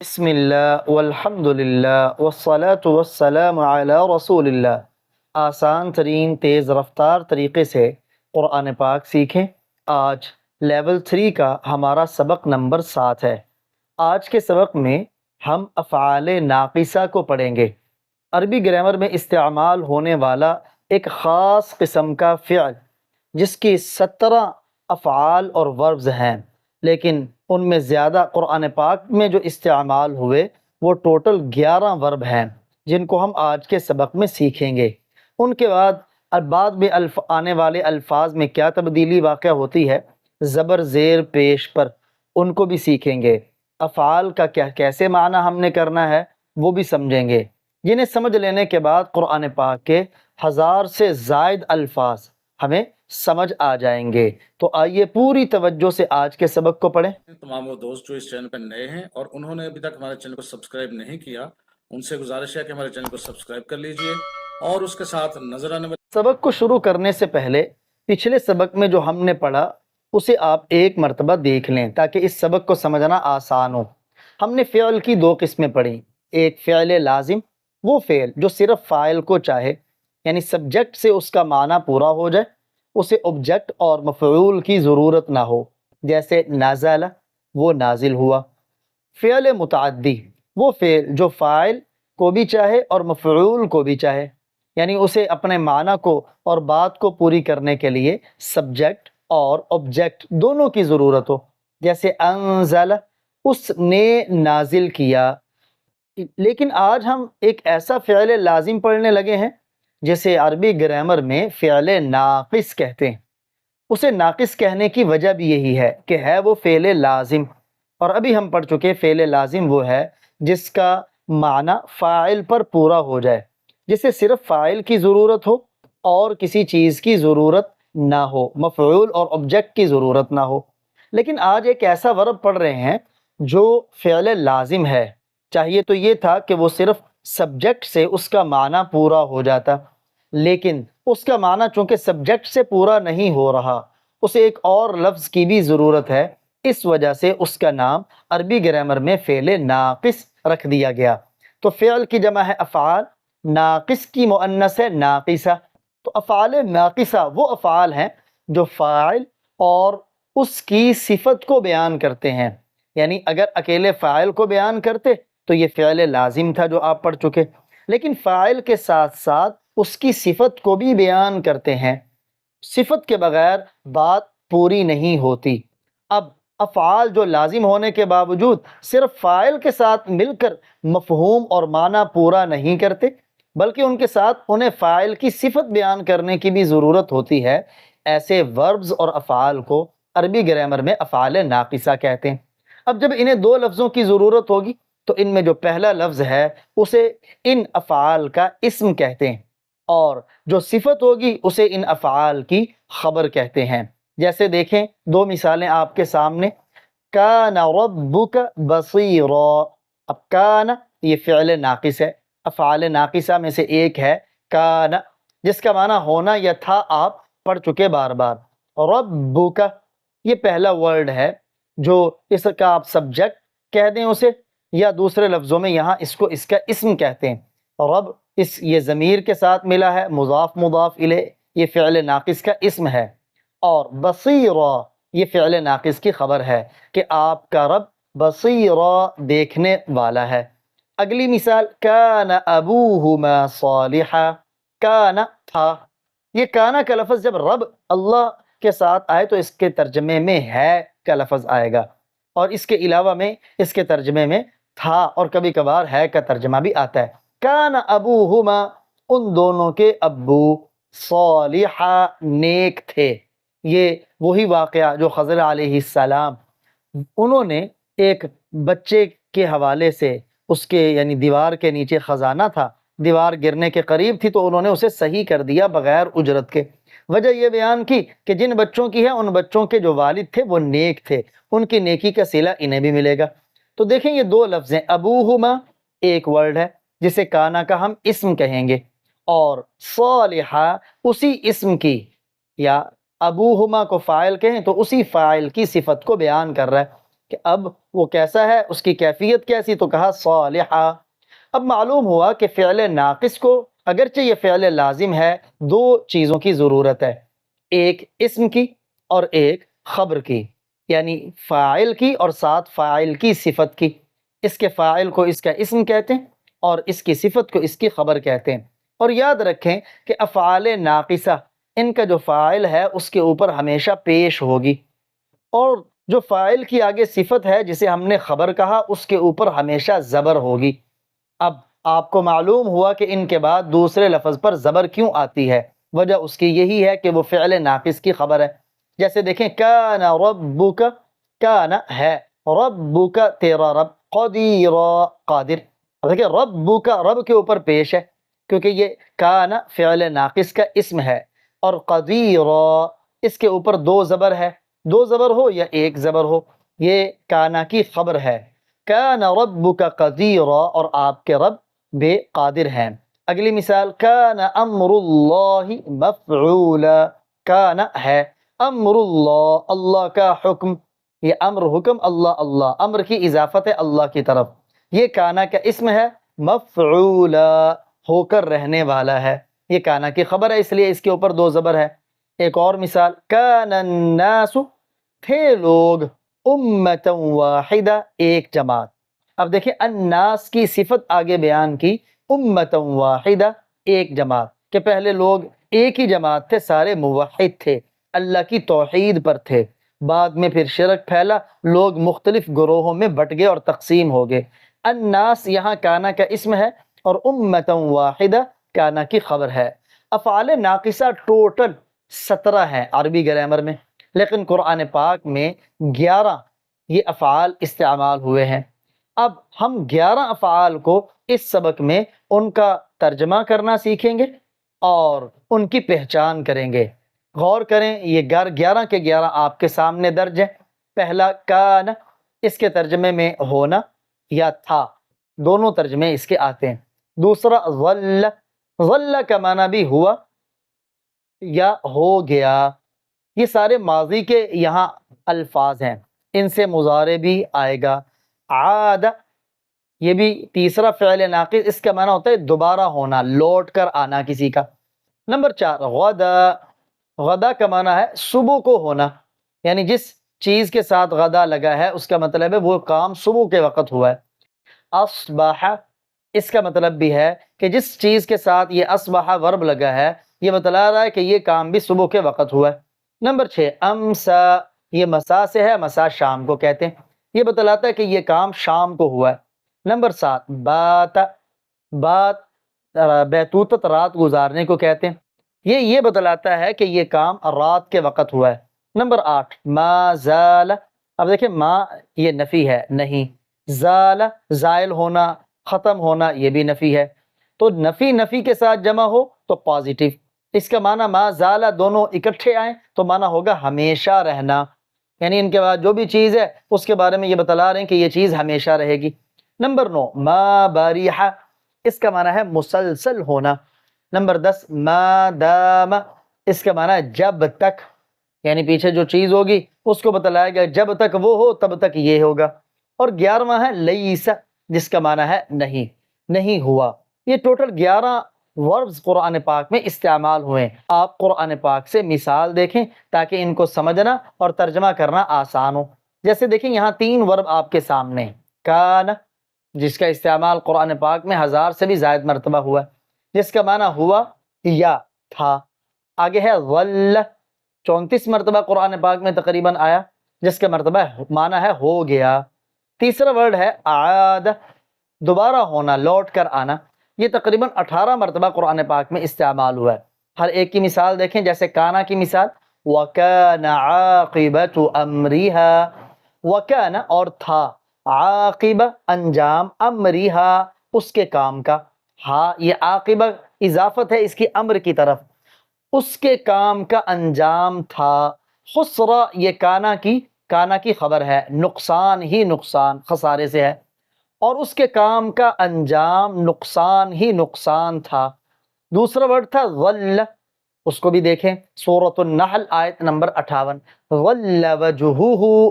بسم اللہ والحمد للہ والصلاة والسلام علی رسول اللہ۔ آسان ترین تیز رفتار طریقے سے قرآن پاک سیکھیں۔ آج لیول 3 کا ہمارا سبق نمبر 7 ہے۔ آج کے سبق میں ہم افعال ناقصہ کو پڑھیں گے۔ عربی گرامر میں استعمال ہونے والا ایک خاص قسم کا فعل جس کی 17 افعال اور وربز ہیں، لیکن ان میں زیادہ قرآن پاک میں جو استعمال ہوئے وہ ٹوٹل 11 ورب ہیں جن کو ہم آج کے سبق میں سیکھیں گے۔ ان کے بعد میں آنے والے الفاظ میں کیا تبدیلی واقع ہوتی ہے، زبر زیر پیش پر ان کو بھی سیکھیں گے۔ افعال کا کیسے معنی ہم نے کرنا ہے وہ بھی سمجھیں گے، جنہیں سمجھ لینے کے بعد قرآن پاک کے 1000 سے زائد الفاظ ہمیں سمجھ آ جائیں گے۔ تو آئیے پوری توجہ سے آج کے سبق کو پڑھیں۔ تمام وہ دوست جو اس چینل پر نئے ہیں اور انہوں نے ابھی تک ہمارے چینل کو سبسکرائب نہیں کیا، ان سے گزارش ہے کہ ہمارے چینل کو سبسکرائب کر لیجئے اور اس کے ساتھ نظر آنے والی سبق کو شروع کرنے سے پہلے پچھلے سبق میں جو ہم نے پڑھا اسے آپ ایک مرتبہ دیکھ لیں تاکہ اس سبق کو سمجھنا آسان ہو۔ ہم نے فعل کی 2 قسمیں پڑھی، ایک فعل لازم، وہ فعل جو صرف فاعل کو چاہے یعنی سبجیکٹ سے اس کا معنی پورا ہو جائے، اسے آبجیکٹ اور مفعول کی ضرورت نہ ہو، جیسے نازل وہ نازل ہوا۔ فعل متعدی وہ فعل جو فاعل کو بھی چاہے اور مفعول کو بھی چاہے، یعنی اسے اپنے معنی کو اور بات کو پوری کرنے کے لیے سبجیکٹ اور آبجیکٹ دونوں کی ضرورت ہو، جیسے انزل اس نے نازل کیا۔ لیکن آج ہم ایک ایسا فعل لازم پڑھنے لگے ہیں جسے عربی گرامر میں فعل ناقص کہتے ہیں۔ اسے ناقص کہنے کی وجہ بھی یہی ہے کہ ہے وہ فعل لازم، اور ابھی ہم پڑھ چکے فعل لازم وہ ہے جس کا معنی فاعل پر پورا ہو جائے، جسے صرف فاعل کی ضرورت ہو اور کسی چیز کی ضرورت نہ ہو، مفعول اور آبجیکٹ کی ضرورت نہ ہو۔ لیکن آج ایک ایسا ورب پڑھ رہے ہیں جو فعل لازم ہے۔ چاہیے تو یہ تھا کہ وہ صرف سبجیکٹ سے اس کا معنی پورا ہو جاتا، لیکن اس کا معنی چونکہ سبجیکٹ سے پورا نہیں ہو رہا، اسے ایک اور لفظ کی بھی ضرورت ہے، اس وجہ سے اس کا نام عربی گرامر میں فعل ناقص رکھ دیا گیا۔ تو فعل کی جمع ہے افعال، ناقص کی مؤنث ہے ناقصہ۔ تو افعال ناقصہ وہ افعال ہیں جو فاعل اور اس کی صفت کو بیان کرتے ہیں، یعنی اگر اکیلے فاعل کو بیان کرتے تو یہ فعل لازم تھا جو آپ پڑھ چکے، لیکن فاعل کے ساتھ ساتھ اس کی صفت کو بھی بیان کرتے ہیں۔ صفت کے بغیر بات پوری نہیں ہوتی۔ اب افعال جو لازم ہونے کے باوجود صرف فاعل کے ساتھ مل کر مفہوم اور معنی پورا نہیں کرتے، بلکہ ان کے ساتھ انہیں فاعل کی صفت بیان کرنے کی بھی ضرورت ہوتی ہے، ایسے وربز اور افعال کو عربی گرامر میں افعال ناقصہ کہتے ہیں۔ اب جب انہیں 2 لفظوں کی ضرورت ہوگی تو ان میں جو پہلا لفظ ہے اسے ان افعال کا اسم کہتے ہیں، اور جو صفت ہوگی اسے ان افعال کی خبر کہتے ہیں۔ جیسے دیکھیں 2 مثالیں آپ کے سامنے، کان ربک بصیرا۔ اب کان یہ فعل ناقص ہے، افعال ناقصہ میں سے ایک ہے کان، جس کا معنی ہونا یا تھا، آپ پڑھ چکے بار بار۔ ربک یہ پہلا ورڈ ہے جو اس کا آپ سبجیکٹ کہہ دیں اسے، یا دوسرے لفظوں میں یہاں اس کو اس کا اسم کہتے ہیں۔ رب یہ ضمیر کے ساتھ ملا ہے، مضاف مضاف الیہ، یہ فعل ناقص کا اسم ہے، اور بصیرا یہ فعل ناقص کی خبر ہے کہ آپ کا رب بصیرا دیکھنے والا ہے۔ اگلی مثال، کان ابوہما صالحا۔ کان تھا، یہ کانا کا لفظ جب رب اللہ کے ساتھ آئے تو اس کے ترجمے میں ہے کا لفظ آئے گا، اور اس کے علاوہ میں اس کے ترجمے میں تھا اور کبھی کبھار ہے کا ترجمہ بھی آتا ہے۔ کان ابوہما ان دونوں کے ابو، صالحا نیک تھے۔ یہ وہی واقعہ جو خضر علیہ السلام انہوں نے ایک بچے کے حوالے سے، اس کے یعنی دیوار کے نیچے خزانہ تھا، دیوار گرنے کے قریب تھی تو انہوں نے اسے صحیح کر دیا بغیر اجرت کے۔ وجہ یہ بیان کی کہ جن بچوں کی ہے ان بچوں کے جو والد تھے وہ نیک تھے، ان کی نیکی کا صلہ انہیں بھی ملے گا۔ تو دیکھیں یہ 2 لفظ ہیں، ابوہما ایک ورڈ ہے جسے کانا کا ہم اسم کہیں گے، اور صالحہ اسی اسم کی، یا ابوہما کو فاعل کہیں تو اسی فاعل کی صفت کو بیان کر رہا ہے۔ کہ اب وہ کیسا ہے، اس کی کیفیت کیسی، تو کہا صالحا۔ اب معلوم ہوا کہ فعل ناقص کو اگرچہ یہ فعل لازم ہے، دو چیزوں کی ضرورت ہے، ایک اسم کی اور ایک خبر کی، یعنی فاعل کی اور ساتھ فاعل کی صفت کی۔ اس کے فاعل کو اس کا اسم کہتے ہیں اور اس کی صفت کو اس کی خبر کہتے ہیں۔ اور یاد رکھیں کہ افعال ناقصہ ان کا جو فاعل ہے اس کے اوپر ہمیشہ پیش ہوگی، اور جو فاعل کی آگے صفت ہے جسے ہم نے خبر کہا اس کے اوپر ہمیشہ زبر ہوگی۔ اب آپ کو معلوم ہوا کہ ان کے بعد دوسرے لفظ پر زبر کیوں آتی ہے، وجہ اس کی یہی ہے کہ وہ فعل ناقص کی خبر ہے۔ جیسے دیکھیں کان ربک، کان ہے، ربک تیرا رب، قدیرا قادر۔ اب دیکھیں ربک رب کے اوپر پیش ہے کیونکہ یہ کان فعل ناقص کا اسم ہے، اور قدیرا اس کے اوپر دو زبر ہے، دو زبر ہو یا ایک زبر ہو، یہ کانا کی خبر ہے۔ کان ربک قدیرا، اور آپ کے رب بے قادر ہیں۔ اگلی مثال کان امر اللہ مفعولا، کان ہے، امر اللہ اللہ کا حکم، یہ امر حکم اللہ اللہ، امر کی اضافت ہے اللہ کی طرف، یہ کانا کا اسم ہے، مفعولا ہو کر رہنے والا ہے، یہ کانا کی خبر ہے اس لیے اس کے اوپر دو زبر ہے۔ ایک اور مثال کان الناس، تھے لوگ، امتا واحدہ ایک جماعت۔ اب دیکھیں الناس کی صفت آگے بیان کی، امتا واحدہ ایک جماعت، کہ پہلے لوگ ایک ہی جماعت تھے، سارے موحد تھے، اللہ کی توحید پر تھے، بعد میں پھر شرک پھیلا، لوگ مختلف گروہوں میں بٹ گئے اور تقسیم ہو گئے۔ الناس یہاں کانا کا اسم ہے اور امتا واحدہ کانا کی خبر ہے۔ افعال ناقصہ ٹوٹل 17 ہیں عربی گرامر میں، لیکن قرآن پاک میں 11 یہ افعال استعمال ہوئے ہیں۔ اب ہم 11 افعال کو اس سبق میں ان کا ترجمہ کرنا سیکھیں گے اور ان کی پہچان کریں گے۔ غور کریں، یہ 11 کے 11 آپ کے سامنے درج ہیں۔ پہلا کان، اس کے ترجمے میں ہونا یا تھا، دونوں ترجمے اس کے آتے ہیں۔ دوسرا ظل، ظل کا معنی بھی ہوا یا ہو گیا، یہ سارے ماضی کے یہاں الفاظ ہیں، ان سے مضارع بھی آئے گا۔ عاد، یہ بھی تیسرا فعل ناقص، اس کا معنی ہوتا ہے دوبارہ ہونا، لوٹ کر آنا کسی کا۔ نمبر 4 غدا، غدا کا معنی ہے صبح کو ہونا، یعنی جس چیز کے ساتھ غدا لگا ہے اس کا مطلب ہے وہ کام صبح کے وقت ہوا ہے۔ اصبح، اس کا مطلب بھی ہے کہ جس چیز کے ساتھ یہ اصبح ورب لگا ہے یہ بتلا رہا ہے کہ یہ کام بھی صبح کے وقت ہوا ہے۔ نمبر 6 امسا، یہ مسا سے ہے، مسا شام کو کہتے ہیں، یہ بتلاتا ہے کہ یہ کام شام کو ہوا ہے۔ نمبر 7 بات، بات بیتوتت رات گزارنے کو کہتے ہیں، یہ بتلاتا ہے کہ یہ کام رات کے وقت ہوا ہے۔ نمبر 8 ما زال، اب دیکھیں ما یہ نفی ہے، نہیں، زال زائل ہونا، ختم ہونا، یہ بھی نفی ہے، تو نفی نفی کے ساتھ جمع ہو تو پازیٹیو، اس کا معنی ما زال دونوں اکٹھے آئیں تو معنی ہوگا ہمیشہ رہنا، یعنی ان کے بعد جو بھی چیز ہے اس کے بارے میں یہ بتلا رہے ہیں کہ یہ چیز ہمیشہ رہے گی۔ نمبر 9 ما باریحہ، اس کا معنی ہے مسلسل ہونا۔ نمبر 10 ما دام، اس کا معنی ہے جب تک، یعنی پیچھے جو چیز ہوگی اس کو بتلایا گیا جب تک وہ ہو تب تک یہ ہوگا۔ اور 11واں ہے لیس، جس کا معنی ہے نہیں، نہیں ہوا۔ یہ ٹوٹل 11 وربز قرآن پاک میں استعمال ہوئے ہیں۔ آپ قرآن پاک سے مثال دیکھیں تاکہ ان کو سمجھنا اور ترجمہ کرنا آسان ہو۔ جیسے دیکھیں یہاں 3 ورب آپ کے سامنے ہیں، کان، جس کا استعمال قرآن پاک میں 1000 سے بھی زائد مرتبہ ہوا ہے، جس کا معنی ہوا یا تھا۔ آگے ہے ظل، 34 مرتبہ قرآن پاک میں تقریباً آیا، جس کا مرتبہ معنی ہے ہو گیا۔ تیسرا ورڈ ہے عاد، دوبارہ ہونا، لوٹ کر آنا، یہ تقریباً 18 مرتبہ قرآن پاک میں استعمال ہوا ہے۔ ہر ایک کی مثال دیکھیں، جیسے کانا کی مثال وَكَانَ عَاقِبَةُ أَمْرِهَا، وَكَانَ اور تھا، عاقبہ انجام، امرہا اس کے کام کا، ہاں یہ عاقبہ اضافت ہے اس کی امر کی طرف، اس کے کام کا انجام تھا۔ خسرہ یہ کانا کی خبر ہے، نقصان ہی نقصان، خسارے سے ہے، اور اس کے کام کا انجام نقصان ہی نقصان تھا۔ دوسرا ورڈ تھا ظل، اس کو بھی دیکھیں، سورۃ النحل آیت نمبر 58، ظل وجہہ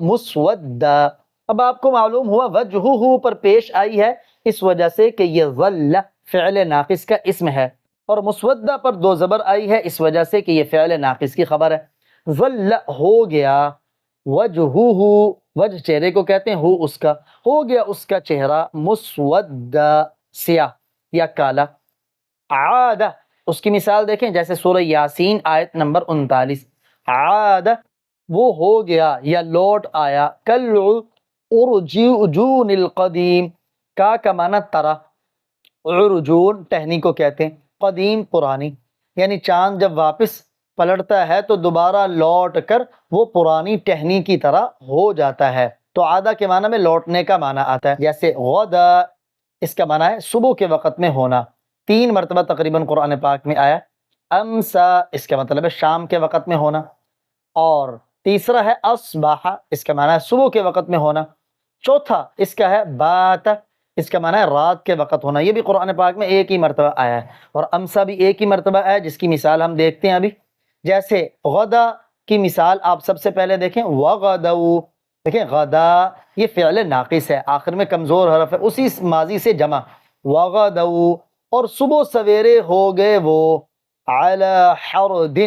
مسودا، اب آپ کو معلوم ہوا وجہہ پر پیش آئی ہے اس وجہ سے کہ یہ ظل فعل ناقص کا اسم ہے، اور مسودہ پر دو زبر آئی ہے اس وجہ سے کہ یہ فعل ناقص کی خبر ہے۔ ظل ہو گیا، وجہہ وجہ چہرے کو کہتے ہیں، ہو اس کا، ہو گیا اس کا چہرہ مسودہ سیاہ یا کالا۔ عاد اس کی مثال دیکھیں، جیسے سورہ یاسین آیت نمبر 39، عاد وہ ہو گیا یا لوٹ آیا، کل ارجون القدیم، کا معنی طرح، عرجون ٹہنی کو کہتے ہیں، قدیم پرانی، یعنی چاند جب واپس پلٹتا ہے تو دوبارہ لوٹ کر وہ پرانی ٹہنی کی طرح ہو جاتا ہے، تو عادہ کے معنی میں لوٹنے کا معنی آتا ہے۔ جیسے غدا اس کا معنی ہے صبح کے وقت میں ہونا، 3 مرتبہ تقریباً قرآن پاک میں آیا۔ امسا اس کا مطلب ہے شام کے وقت میں ہونا، اور تیسرا ہے اصبح اس کا معنی ہے صبح کے وقت میں ہونا، چوتھا اس کا ہے بات اس کا معنی ہے رات کے وقت ہونا، یہ بھی قرآن پاک میں ایک ہی مرتبہ آیا ہے، اور امسا بھی ایک ہی مرتبہ آیا ہے، جس کی مثال ہم دیکھتے ہیں ابھی۔ جیسے غدا کی مثال آپ سب سے پہلے دیکھیں، وغدوا، دیکھیں غدا یہ فعل ناقص ہے، آخر میں کمزور حرف ہے، اسی ماضی سے جمع، وغدوا، اور صبح سویرے ہو گئے وہ، علی حرد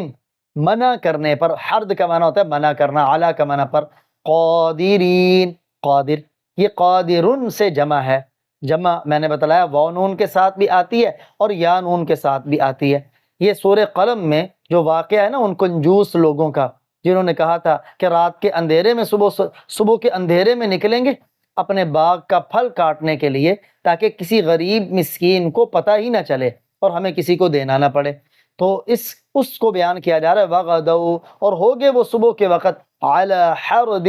منع کرنے پر، حرد کا معنی ہوتا ہے منع کرنا، علی کا معنی پر، قادرین قادر، یہ قادرن سے جمع ہے، جمع میں نے بتلایا واو نون کے ساتھ بھی آتی ہے اور یا نون کے ساتھ بھی آتی ہے۔ یہ سورہ قلم میں جو واقعہ ہے نا ان کنجوس لوگوں کا، جنہوں نے کہا تھا کہ رات کے اندھیرے میں صبح کے اندھیرے میں نکلیں گے اپنے باغ کا پھل کاٹنے کے لیے، تاکہ کسی غریب مسکین کو پتہ ہی نہ چلے اور ہمیں کسی کو دینا نہ پڑے، تو اس کو بیان کیا جا رہا ہے وغدوا، اور ہو گئے وہ صبح کے وقت، علی حرد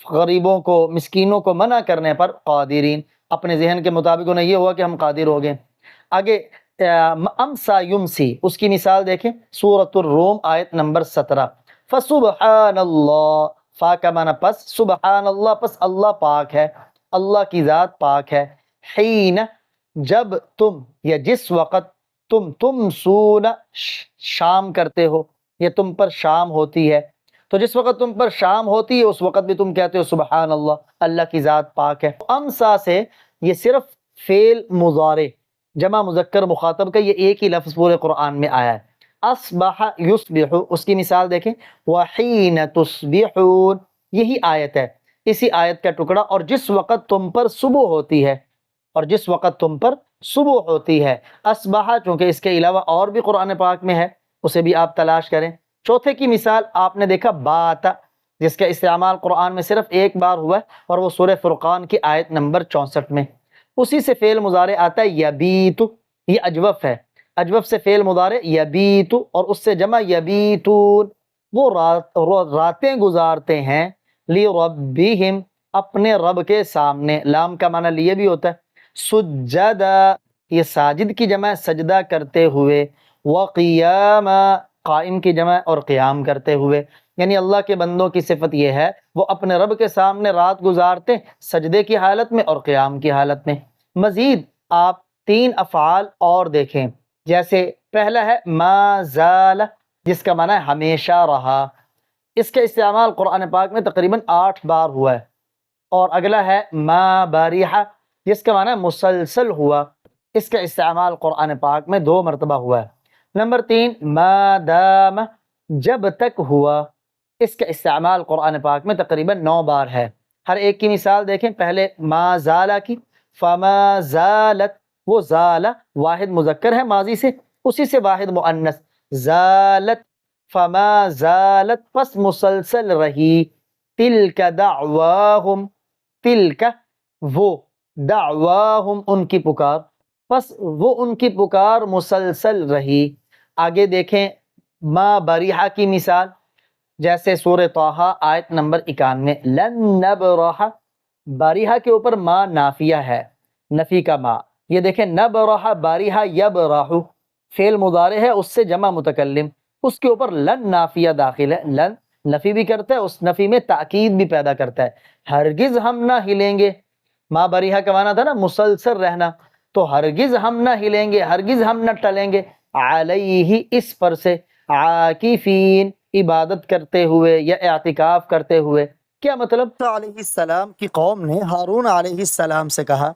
غریبوں کو مسکینوں کو منع کرنے پر، قادرین اپنے ذہن کے مطابق انہیں یہ ہوا کہ ہم قادر ہو گئے۔ آگے امسا یمسی اس کی مثال دیکھیں، سورۃ الروم آیت نمبر 17، فسبحان اللہ، فا کا معنی پس، سبحان اللہ پس اللہ پاک ہے، اللہ کی ذات پاک ہے، حین جب تم یا جس وقت تم سون شام کرتے ہو، یا تم پر شام ہوتی ہے، تو جس وقت تم پر شام ہوتی ہے اس وقت بھی تم کہتے ہو سبحان اللہ، اللہ کی ذات پاک ہے۔ امسا سے یہ صرف فعل مضارع جمع مذکر مخاطب کا یہ ایک ہی لفظ پورے قرآن میں آیا ہے۔ اصبح یصبح اس کی مثال دیکھیں، وحین تصبحون یہی آیت ہے، اسی آیت کا ٹکڑا، اور جس وقت تم پر صبح ہوتی ہے، اور جس وقت تم پر صبح ہوتی ہے۔ اصبح چونکہ اس کے علاوہ اور بھی قرآن پاک میں ہے، اسے بھی آپ تلاش کریں۔ چوتھے کی مثال آپ نے دیکھا بات، جس کا استعمال قرآن میں صرف ایک بار ہوا ہے، اور وہ سورہ فرقان کی آیت نمبر 64 میں۔ اسی سے فعل مضارع آتا ہے یبیت، یہ اجوف ہے، اجوف سے فعل مضارع یبیت، اور اس سے جمع یبیتون، وہ راتیں گزارتے ہیں، لربہم اپنے رب کے سامنے، لام کا معنی لیے بھی ہوتا ہے، سجدہ یہ ساجد کی جمع ہے، سجدہ کرتے ہوئے، وقیاما قائم کی جمع اور قیام کرتے ہوئے، یعنی اللہ کے بندوں کی صفت یہ ہے وہ اپنے رب کے سامنے رات گزارتے سجدے کی حالت میں اور قیام کی حالت میں۔ مزید آپ 3 افعال اور دیکھیں، جیسے پہلا ہے ما زال، جس کا معنی ہے ہمیشہ رہا، اس کا استعمال قرآن پاک میں تقریباً 8 بار ہوا ہے، اور اگلا ہے ما باریحہ، جس کا معنی ہے مسلسل ہوا، اس کا استعمال قرآن پاک میں 2 مرتبہ ہوا ہے۔ نمبر 3 ما دام، جب تک ہوا، اس کا استعمال قرآن پاک میں تقریباً 9 بار ہے۔ ہر ایک کی مثال دیکھیں، پہلے ما زالہ کی، فما زالت، وہ زالہ واحد مذکر ہے ماضی سے، اسی سے واحد مؤنث، زالت فما زالت پس مسلسل رہی، تلک دعواہم، تلک وہ، دعواہم ان کی پکار، پس وہ ان کی پکار مسلسل رہی۔ آگے دیکھیں ما بریحہ کی مثال، جیسے سورہ طٰہٰ آیت نمبر 91، لن نبرح، بریحہ کے اوپر ما نافیہ ہے، نفی کا ما، یہ دیکھیں نبرح بریحہ یبرح، فعل مضارع ہے اس سے جمع متکلم، اس کے اوپر لن نافیہ داخل ہے، لن نفی بھی کرتا ہے، اس نفی میں تاکید بھی پیدا کرتا ہے، ہرگز ہم نہ ہلیں گے، ما بریحہ کا معنی تھا نا مسلسل رہنا، تو ہرگز ہم نہ ہلیں گے، ہرگز ہم نہ ٹلیں گے، علیہ اس پر سے، عاکفین عبادت کرتے ہوئے یا اعتکاف کرتے ہوئے، کیا مطلب؟ موسیٰ علیہ السلام کی قوم نے ہارون علیہ السلام سے کہا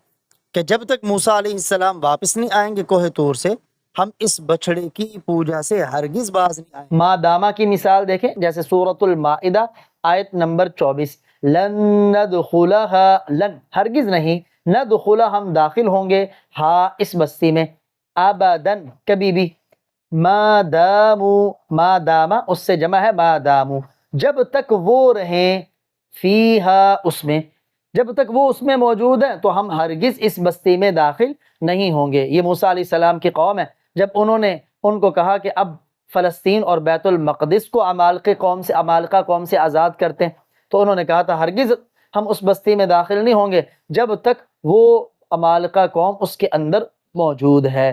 کہ جب تک موسیٰ علیہ السلام واپس نہیں آئیں گے کوہ طور سے، ہم اس بچھڑے کی پوجا سے ہرگز باز نہیں آئیں گے۔ مادامہ کی مثال دیکھیں، جیسے سورۃ المائدہ آیت نمبر 24، لن ندخلها، لن ہرگز نہیں، ندخلها ہم داخل ہوں گے، ہاں اس بستی میں، ابداً کبھی بھی، ما داموا، ما دامہ اس سے جمع ہے ما داموا، جب تک وہ رہیں، فیہا اس میں، جب تک وہ اس میں موجود ہیں تو ہم ہرگز اس بستی میں داخل نہیں ہوں گے۔ یہ موسیٰ علیہ السلام کی قوم ہے، جب انہوں نے ان کو کہا کہ اب فلسطین اور بیت المقدس کو عمالقہ قوم سے آزاد کرتے ہیں، تو انہوں نے کہا تھا ہرگز ہم اس بستی میں داخل نہیں ہوں گے جب تک وہ عمالقہ قوم اس کے اندر موجود ہے۔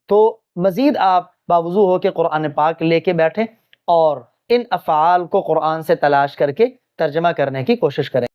تو مزید آپ باوضو ہو کے قرآن پاک لے کے بیٹھیں اور ان افعال کو قرآن سے تلاش کر کے ترجمہ کرنے کی کوشش کریں۔